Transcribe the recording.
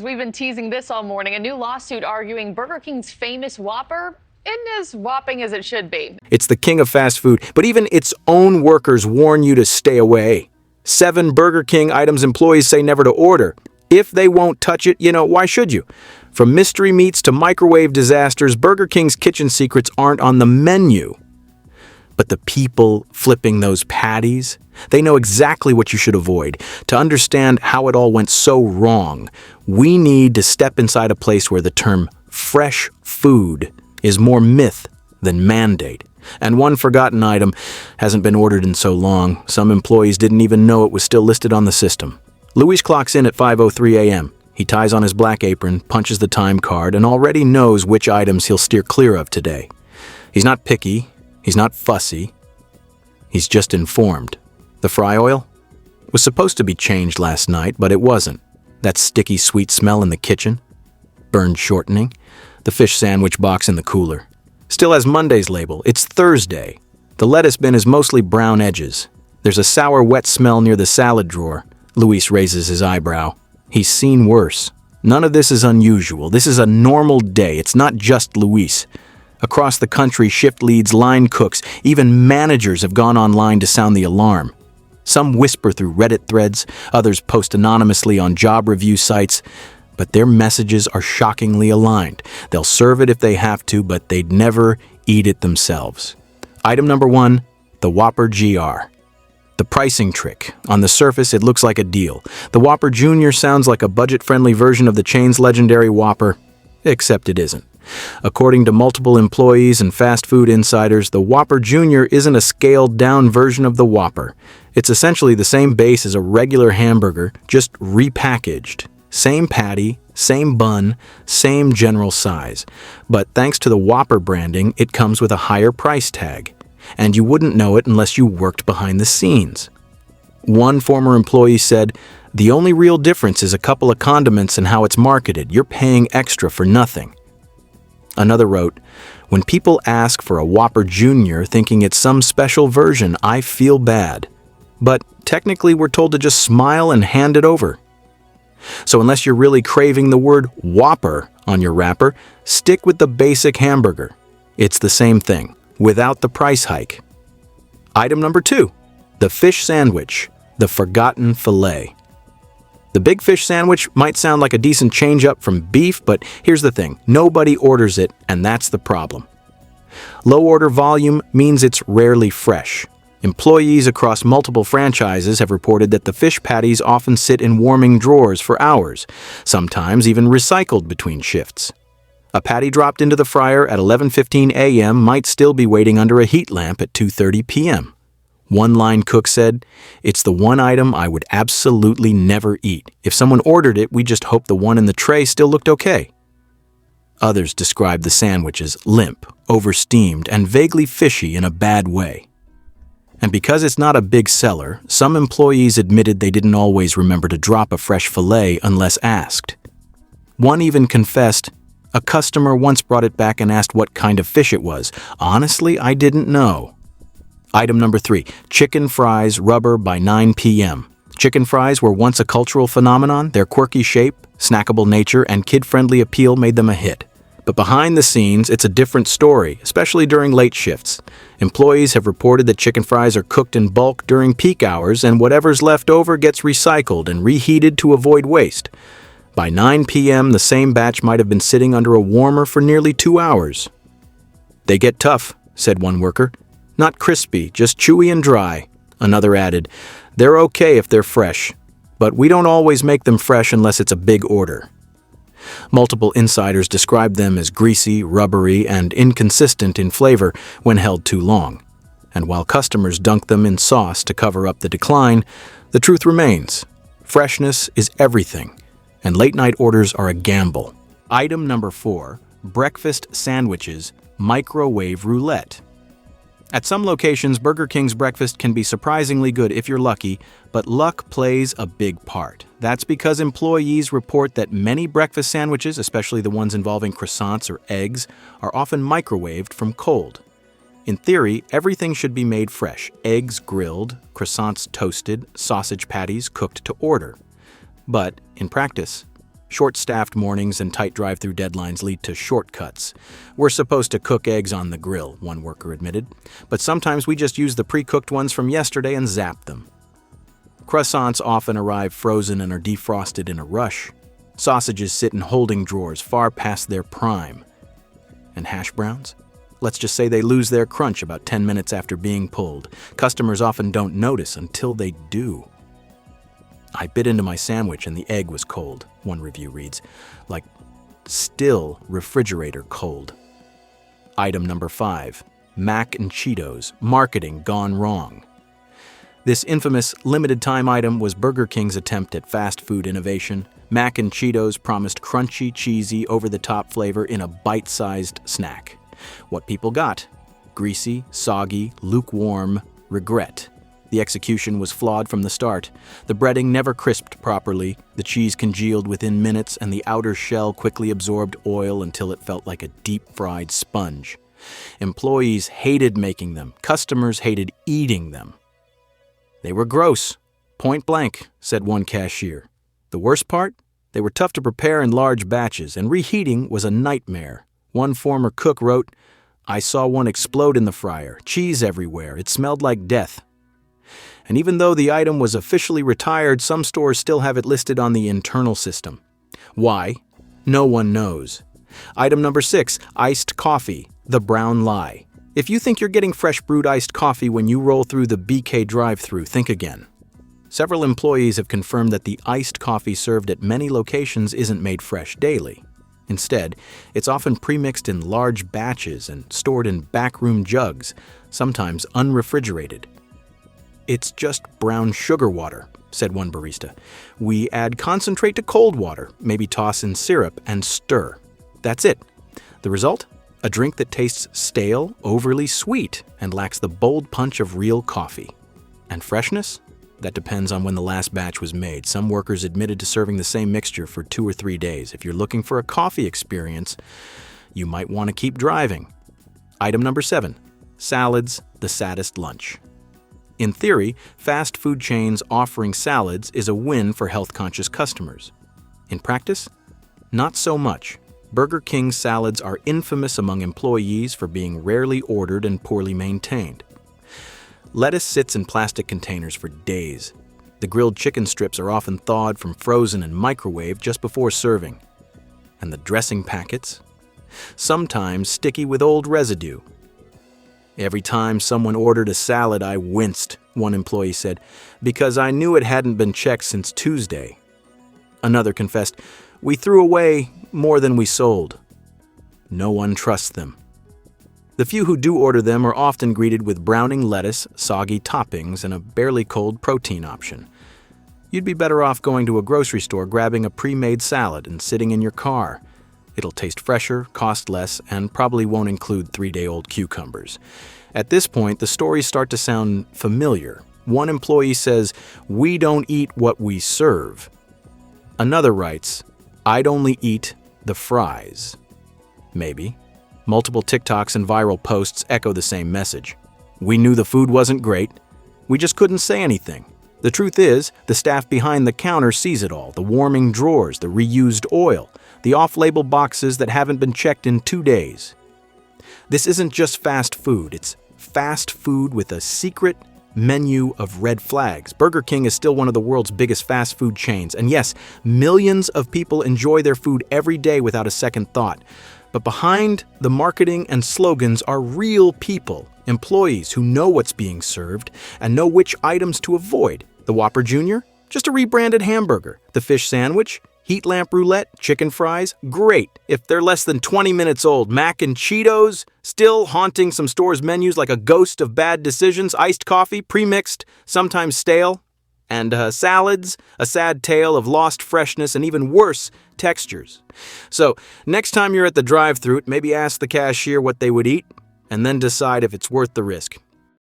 We've been teasing this all morning. A new lawsuit arguing Burger King's famous Whopper isn't as whopping as it should be. It's the king of fast food, but even its own workers warn you to stay away. 7 Burger King items employees say never to order. If they won't touch it, why should you? From mystery meats to microwave disasters, Burger King's kitchen secrets aren't on the menu. But the people flipping those patties, they know exactly what you should avoid. To understand how it all went so wrong, we need to step inside a place where the term fresh food is more myth than mandate. And one forgotten item hasn't been ordered in so long, some employees didn't even know it was still listed on the system. Luis clocks in at 5:03 a.m. He ties on his black apron, punches the time card, and already knows which items he'll steer clear of today. He's not picky. He's not fussy. He's just informed. The fry oil was supposed to be changed last night, but it wasn't. That sticky, sweet smell in the kitchen. Burned shortening. The fish sandwich box in the cooler. Still has Monday's label. It's Thursday. The lettuce bin is mostly brown edges. There's a sour, wet smell near the salad drawer. Luis raises his eyebrow. He's seen worse. None of this is unusual. This is a normal day. It's not just Luis. Across the country, shift leads, line cooks, even managers have gone online to sound the alarm. Some whisper through Reddit threads, others post anonymously on job review sites, but their messages are shockingly aligned. They'll serve it if they have to, but they'd never eat it themselves. Item number 1, the Whopper GR. The pricing trick. On the surface, it looks like a deal. The Whopper Jr. sounds like a budget-friendly version of the chain's legendary Whopper, except it isn't. According to multiple employees and fast food insiders, the Whopper Jr. isn't a scaled-down version of the Whopper. It's essentially the same base as a regular hamburger, just repackaged. Same patty, same bun, same general size. But thanks to the Whopper branding, it comes with a higher price tag. And you wouldn't know it unless you worked behind the scenes. One former employee said, "The only real difference is a couple of condiments and how it's marketed. You're paying extra for nothing." Another wrote, "When people ask for a Whopper Jr. thinking it's some special version, I feel bad. But technically we're told to just smile and hand it over." So unless you're really craving the word Whopper on your wrapper, stick with the basic hamburger. It's the same thing, without the price hike. Item number 2, the fish sandwich, the forgotten fillet. The big fish sandwich might sound like a decent change-up from beef, but here's the thing, nobody orders it, and that's the problem. Low order volume means it's rarely fresh. Employees across multiple franchises have reported that the fish patties often sit in warming drawers for hours, sometimes even recycled between shifts. A patty dropped into the fryer at 11:15 a.m. might still be waiting under a heat lamp at 2:30 p.m. One line cook said, "It's the one item I would absolutely never eat. If someone ordered it, we just hope the one in the tray still looked okay." Others described the sandwich as limp, oversteamed, and vaguely fishy in a bad way. And because it's not a big seller, some employees admitted they didn't always remember to drop a fresh fillet unless asked. One even confessed, "A customer once brought it back and asked what kind of fish it was. Honestly, I didn't know." Item number 3, chicken fries rubber by 9 p.m. Chicken fries were once a cultural phenomenon. Their quirky shape, snackable nature, and kid-friendly appeal made them a hit. But behind the scenes, it's a different story, especially during late shifts. Employees have reported that chicken fries are cooked in bulk during peak hours, and whatever's left over gets recycled and reheated to avoid waste. By 9 p.m., the same batch might have been sitting under a warmer for nearly 2 hours. "They get tough," said one worker. "Not crispy, just chewy and dry." Another added, "They're okay if they're fresh, but we don't always make them fresh unless it's a big order." Multiple insiders described them as greasy, rubbery, and inconsistent in flavor when held too long. And while customers dunk them in sauce to cover up the decline, the truth remains. Freshness is everything, and late-night orders are a gamble. Item number 4, breakfast sandwiches, microwave roulette. At some locations, Burger King's breakfast can be surprisingly good if you're lucky, but luck plays a big part. That's because employees report that many breakfast sandwiches, especially the ones involving croissants or eggs, are often microwaved from cold. In theory, everything should be made fresh: eggs grilled, croissants toasted, sausage patties cooked to order. But in practice, Short-staffed mornings and tight drive-through deadlines lead to shortcuts. We're supposed to cook eggs on the grill, one worker admitted, but sometimes we just use the pre-cooked ones from yesterday and zap them. Croissants often arrive frozen and are defrosted in a rush. Sausages sit in holding drawers far past their prime. And hash browns? Let's just say they lose their crunch about 10 minutes after being pulled. Customers often don't notice until they do. I bit into my sandwich and the egg was cold, one review reads, like still refrigerator cold. Item number 5, Mac and Cheetos, marketing gone wrong. This infamous limited-time item was Burger King's attempt at fast food innovation. Mac and Cheetos promised crunchy, cheesy, over-the-top flavor in a bite-sized snack. What people got? Greasy, soggy, lukewarm regret. The execution was flawed from the start. The breading never crisped properly, the cheese congealed within minutes, and the outer shell quickly absorbed oil until it felt like a deep-fried sponge. Employees hated making them. Customers hated eating them. They were gross. Point blank, said one cashier. The worst part? They were tough to prepare in large batches, and reheating was a nightmare. One former cook wrote, "I saw one explode in the fryer, cheese everywhere, it smelled like death." And even though the item was officially retired, some stores still have it listed on the internal system. Why? No one knows. Item number 6, iced coffee, the brown lie. If you think you're getting fresh brewed iced coffee when you roll through the BK drive-thru, think again. Several employees have confirmed that the iced coffee served at many locations isn't made fresh daily. Instead, it's often premixed in large batches and stored in backroom jugs, sometimes unrefrigerated. "It's just brown sugar water," said one barista. "We add concentrate to cold water, maybe toss in syrup, and stir. That's it. The result? A drink that tastes stale, overly sweet, and lacks the bold punch of real coffee. And freshness? That depends on when the last batch was made. Some workers admitted to serving the same mixture for 2 or 3 days. If you're looking for a coffee experience, you might want to keep driving." Item number 7, salads, the saddest lunch. In theory, fast food chains offering salads is a win for health-conscious customers. In practice, not so much. Burger King salads are infamous among employees for being rarely ordered and poorly maintained. Lettuce sits in plastic containers for days. The grilled chicken strips are often thawed from frozen and microwaved just before serving. And the dressing packets? Sometimes sticky with old residue. "Every time someone ordered a salad, I winced," one employee said, "because I knew it hadn't been checked since Tuesday." Another confessed, "We threw away more than we sold." No one trusts them. The few who do order them are often greeted with browning lettuce, soggy toppings, and a barely cold protein option. You'd be better off going to a grocery store, grabbing a pre-made salad, and sitting in your car. It'll taste fresher, cost less, and probably won't include 3-day-old cucumbers. At this point, the stories start to sound familiar. One employee says, "We don't eat what we serve." Another writes, "I'd only eat the fries." Maybe. Multiple TikToks and viral posts echo the same message. We knew the food wasn't great. We just couldn't say anything. The truth is, the staff behind the counter sees it all. The warming drawers, the reused oil, the off-label boxes that haven't been checked in 2 days. This isn't just fast food. It's fast food with a secret menu of red flags. Burger King is still one of the world's biggest fast food chains. And yes, millions of people enjoy their food every day without a second thought. But behind the marketing and slogans are real people, employees who know what's being served and know which items to avoid. The Whopper Jr.? Just a rebranded hamburger. The fish sandwich? Heat lamp roulette? Chicken fries? Great, if they're less than 20 minutes old. Mac and Cheetos? Still haunting some stores' menus like a ghost of bad decisions. Iced coffee? Pre-mixed? Sometimes stale? And salads, a sad tale of lost freshness and even worse, textures. So, next time you're at the drive-thru, maybe ask the cashier what they would eat, and then decide if it's worth the risk.